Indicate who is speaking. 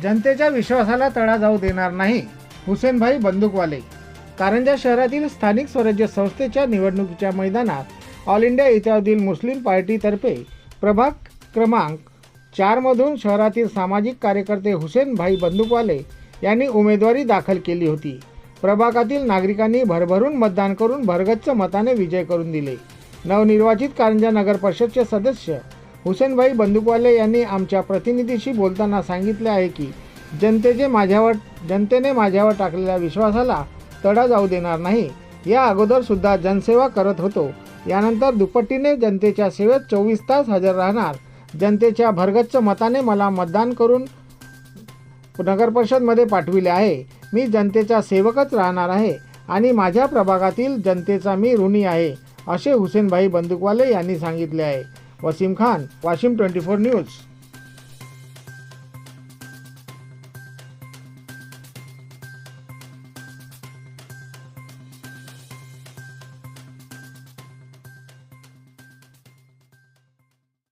Speaker 1: जनतेच्या विश्वासाला तडा जाऊ देणार नाही. हुसेनभाई बंदूकवाले. कारंजा शहरातील स्थानिक स्वराज्य संस्थेच्या निवडणुकीच्या मैदानात ऑल इंडिया इत्यादील मुस्लिम पार्टीतर्फे प्रभाग क्रमांक 4 मधून शहरातील सामाजिक कार्यकर्ते हुसेनभाई बंदूकवाले यांनी उमेदवारी दाखल केली होती. प्रभागातील नागरिकांनी भरभरून मतदान करून भरगच्च मताने विजय करून दिले. नवनिर्वाचित कारंजा नगर परिषदचे सदस्य हुसेनभाई बंदूकवाले यांनी आमच्या प्रतिनिधीशी बोलताना सांगितले आहे की जनतेने माझ्यावर टाकलेल्या विश्वासाला तडा जाऊ देणार नाही. या अगोदर सुद्धा जनसेवा करत होतो. यानंतर दुपट्टीने जनतेच्या सेवेत 24 तास हजर राहणार. जनतेच्या भरगच्च मताने मला मतदान करून नगर परिषदमध्ये पाठविले आहे. मी जनतेचा सेवकच राहणार आहे आणि माझ्या प्रभागातील जनतेचा मी ऋणी आहे, असे हुसेनभाई बंदूकवाले यांनी सांगितले आहे. वसीम खान, वाशिम 24 न्यूज.